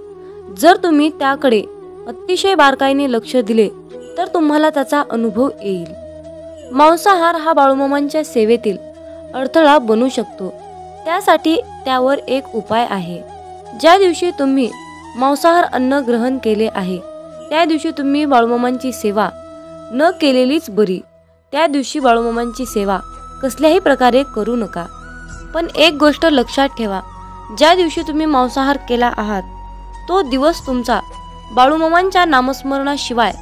जर तुम्ही त्याकडे अतिशय बारकाईने लक्ष दिले तर तुम्हाला त्याचा अनुभव येईल. मांसाहार हा बाळूमामांच्या सेवेतील अडथळा बनू शकतो. त्यासाठी त्यावर एक उपाय आहे. ज्या दिवशी तुम्ही मांसाहार अन्न ग्रहण केले आहे त्या दिवशी तुम्ही बाळूमामांची सेवा न केलेलीच बरी. त्या दिवशी बाळूमामांची सेवा कसल्याही प्रकारे करू नका. पण एक गोष्ट लक्षात ठेवा, ज्या दिवशी तुम्ही मांसाहार केला आहात तो दिवस तुमचा बाळूमामांच्या नामस्मरणाशिवाय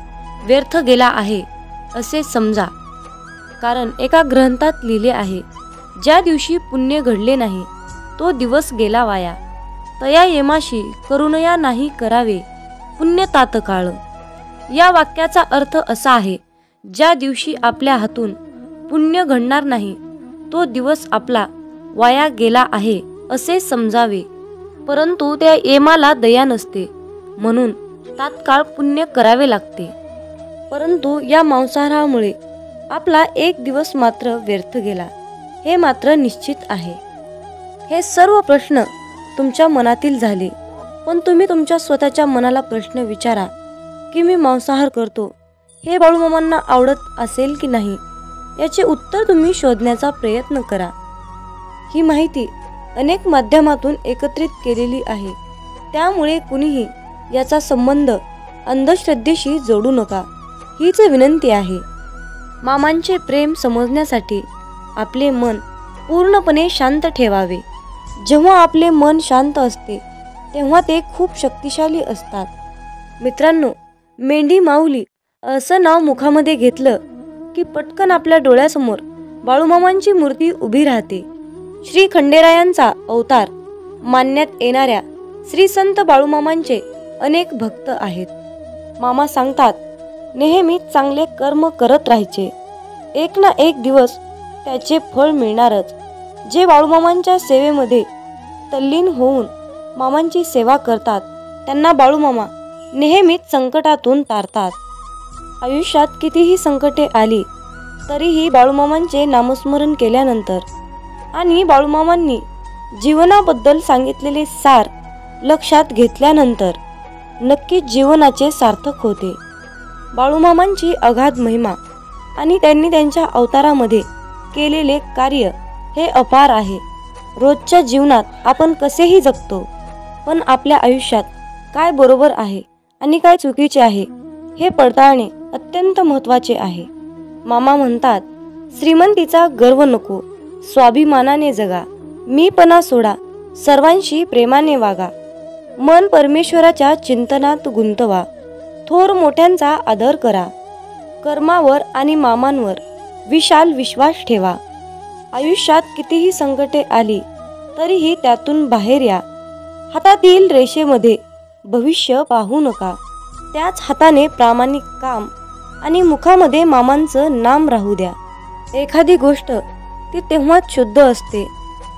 व्यर्थ गेला आहे असे समजा. कारण एका ग्रंथात लिहिले आहे, ज्या दिवशी पुण्य घडले नाही तो दिवस गेला वाया. तया येमाशी करुणया नाही करावे पुण्य तात्काळ. या वाक्याचा अर्थ असा आहे, ज्या दिवशी आपल्या हातून पुण्य घडणार नाही तो दिवस आपला वाया गेला आहे असे समजावे. परंतु त्या येमाला दया नसते म्हणून तात्काळ पुण्य करावे लागते. परंतु या मांसाहारामुळे आपला एक दिवस मात्र व्यर्थ गेला हे मात्र निश्चित आहे. हे सर्व प्रश्न तुमच्या मनातील झाले. पण तुम्ही तुमच्या स्वतःच्या मनाला प्रश्न विचारा की मी मांसाहार करतो हे बाळूमामांना आवडत असेल की नाही, याचे उत्तर तुम्ही शोधण्याचा प्रयत्न करा. ही माहिती अनेक माध्यमातून एकत्रित केलेली आहे, त्यामुळे कुणीही याचा संबंध अंधश्रद्धेशी जोडू नका हीच विनंती आहे. मामांचे प्रेम समजण्यासाठी आपले मन पूर्णपणे शांत ठेवावे. जेव्हा आपले मन शांत असते तेव्हा ते खूप शक्तिशाली असतात. मित्रांनो, मेंढी माऊली असं नाव मुखामध्ये घेतलं की पटकन आपल्या डोळ्यासमोर बाळूमामांची मूर्ती उभी राहते. श्री खंडेरायांचा अवतार मानण्यात येणाऱ्या श्री संत बाळूमामांचे अनेक भक्त आहेत. मामा सांगतात, नेहमी चांगले कर्म करत राहायचे, एक ना एक दिवस त्याचे फळ मिळणारच. जे बाळूमामांच्या सेवेमध्ये तल्लीन होऊन मामांची सेवा करतात त्यांना बाळूमामा नेहमीच संकटातून तारतात. आयुष्यात कितीही संकटे आली तरीही बाळूमामांचे नामस्मरण केल्यानंतर आणि बाळूमामांनी जीवनाबद्दल सांगितलेले सार लक्षात घेतल्यानंतर नक्कीच जीवनाचे सार्थक होते. बाळूमामांची अगाध महिमा आणि त्यांनी त्यांच्या अवतारामध्ये केलेले कार्य हे अपार आहे. रोजच्या जीवनात आपण कसेही जगतो, पण आपल्या आयुष्यात काय बरोबर आहे आणि काय चुकीचे आहे हे पडताळणे अत्यंत महत्त्वाचे आहे. मामा म्हणतात, श्रीमंतीचा गर्व नको, स्वाभिमानाने जगा, मीपणा सोडा, सर्वांशी प्रेमाने वागा, मन परमेश्वराच्या चिंतनात गुंतवा, थोर मोठ्यांचा आदर करा, कर्मावर आणि मामांवर विशाल विश्वास ठेवा. आयुष्यात कितीही संकटे आली तरीही त्यातून बाहेर या. हातातील रेषेमध्ये भविष्य पाहू नका, त्याच हाताने प्रामाणिक काम आणि मुखामध्ये मामांचं नाम राहू द्या. एखादी गोष्ट ती तेव्हाच शुद्ध असते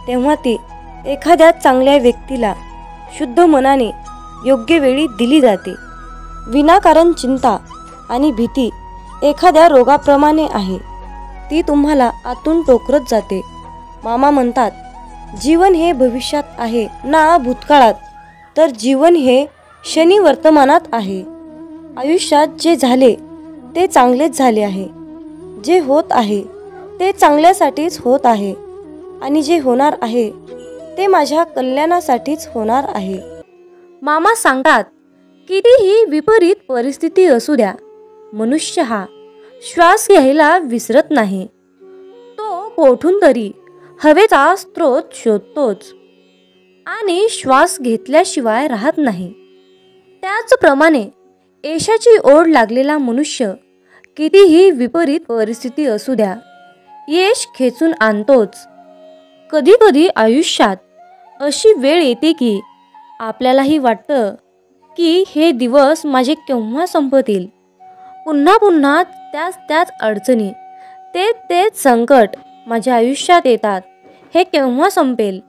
तेव्हा ती एखाद्या चांगल्या व्यक्तीला शुद्ध मनाने योग्य वेळी दिली जाते. विनाकारण चिंता आणि भीती एखाद्या रोगाप्रमाणे आहे, ती तुम्हाला आतून टोकरत जाते. मामा म्हणतात, जीवन हे भविष्यात आहे ना भूतकाळात, तर जीवन हे क्षणी वर्तमानात आहे. आयुष्यात जे झाले ते चांगलेच झाले आहे, जे होत आहे ते चांगल्यासाठीच होत आहे आणि जे होणार आहे ते माझ्या कल्याणासाठीच होणार आहे. मामा सांगतात, कितीही विपरीत परिस्थिती असू द्या, मनुष्य हा श्वास घ्यायला विसरत नाही. तो कोठून तरी हवेचा स्रोत शोधतोच आणि श्वास घेतल्याशिवाय राहत नाही. त्याचप्रमाणे यशाची ओढ लागलेला मनुष्य कितीही विपरीत परिस्थिती असू द्या, यश खेचून आणतोच. कधी कधी आयुष्यात अशी वेळ येते की आपल्यालाही वाटतं की हे दिवस माझे केव्हा संपतील. पुन्हा पुन्हा त्याच अडचणी, तेच संकट माझ्या आयुष्यात येतात. हे केव्हा संपेल?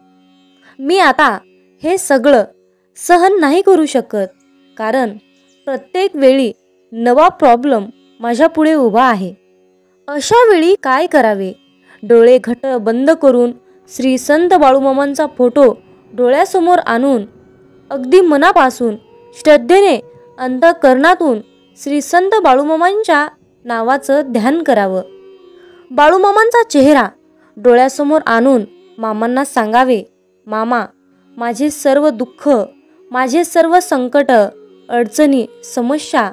मी आता हे सगळं सहन नाही करू शकत, कारण प्रत्येक वेळी नवा प्रॉब्लेम माझ्या पुढे उभा आहे. अशा वेळी काय करावे? डोळे घट्ट बंद करून श्री संत बाळूमामांचा फोटो डोळ्यासमोर आणून अगदी मनापासून श्रद्धेने अंतःकरणातून श्री संत बाळूमामांच्या नावाचं ध्यान करावं. बाळूमामांचा चेहरा डोळ्यासमोर आणून मामांना सांगावे, मामा, माझे सर्व दुःख, माझे सर्व संकट, अडचणी, समस्या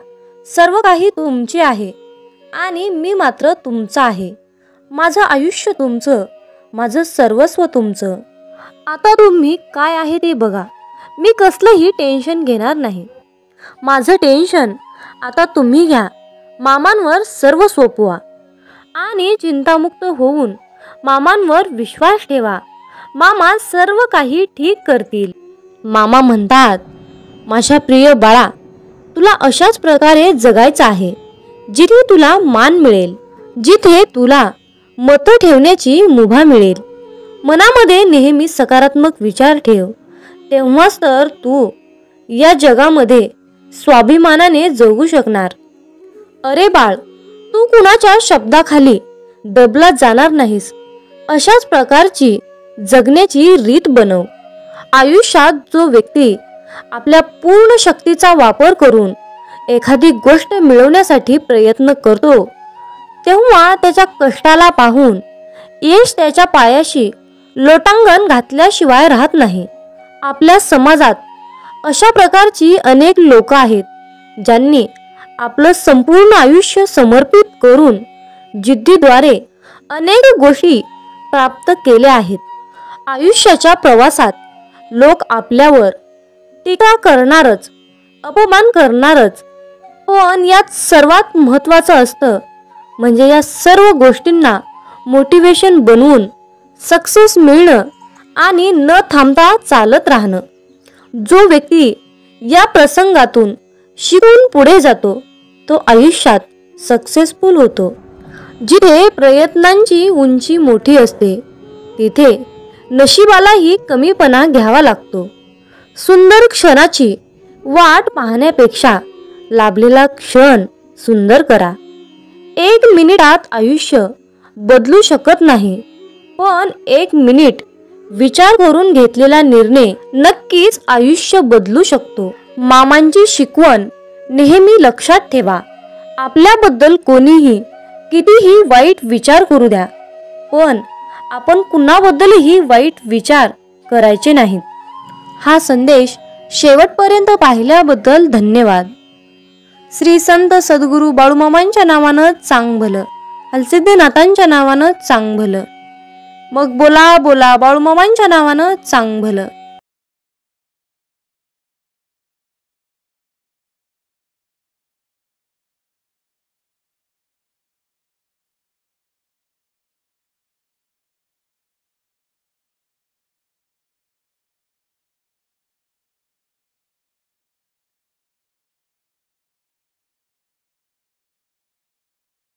सर्व काही तुमचे आहे आणि मी मात्र तुमचा आहे. माझं आयुष्य तुमचं, माझं सर्वस्व तुमचं. आता तुम्ही काय आहे ते बघा. मी कसलंही टेन्शन घेणार नाही. माझं टेन्शन आता तुम्ही घ्या. मामांवर सर्व सोपवा आणि चिंतामुक्त होऊन मामांवर विश्वास ठेवा. मामा सर्व काही ठीक करतील. मामा म्हणतात, माझ्या प्रिय बाळा, तुला अशाच प्रकारे जगायचं आहे जिथे तुला मान मिळेल, जिथे तुला मतं ठेवण्याची मुभा मिळेल. मनामध्ये नेहमी सकारात्मक विचार ठेव. तेव्हाच तर तू या जगामध्ये स्वाभिमानाने जगू शकणार. अरे बाळ, तू कुणाच्या शब्दाखाली दबला जाणार नाहीस. अशाच प्रकारची जगण्याची रीत बनव. आयुष्यात जो व्यक्ती आपल्या पूर्ण शक्तीचा वापर करून एखादी गोष्ट मिळवण्यासाठी प्रयत्न करतो, तेव्हा त्याच्या कष्टाला पाहून यश त्याच्या पायाशी लोटांगण घातल्याशिवाय राहत नाही. आपल्या समाजात अशा प्रकारची अनेक लोक आहेत ज्यांनी आपलं संपूर्ण आयुष्य समर्पित करून जिद्दीद्वारे अनेक गोष्टी प्राप्त केल्या आहेत. आयुष्याच्या प्रवासात लोक आपल्यावर टीका करणारच, अपमान करणारच, पण यात सर्वात महत्त्वाचं असतं म्हणजे या सर्व गोष्टींना मोटिवेशन बनवून सक्सेस मिळणं आणि न थांबता चालत राहणं. जो व्यक्ती या प्रसंगातून शिकून पुढे जातो तो आयुष्यात सक्सेसफुल होतो. जिथे प्रयत्नांची उंची मोठी असते तिथे नशिबालाही कमीपणा घ्यावा लागतो. सुंदर क्षणाची वाट पाहण्यापेक्षा लाभलेला क्षण सुंदर करा. 1 मिनिटात आयुष्य बदलू शकत नाही, पण 1 मिनिट विचार करून घेतलेला निर्णय नक्कीच आयुष्य बदलू शकतो. मामांची शिकवण नेहमी लक्षात ठेवा. आपल्याबद्दल कोणीही कितीही वाईट विचार करू द्या, पण आपण कुणाबद्दलही वाईट विचार करायचे नाहीत. हा संदेश शेवटपर्यंत पाहिल्याबद्दल धन्यवाद. श्री संत सद्गुरू बाळूमामांच्या नावानं चांग भलं, हलसिद्धनाथांच्या नावानं चांग भलं. मग बोला बोला बाळूमामांच्या नावानं चांग भलं.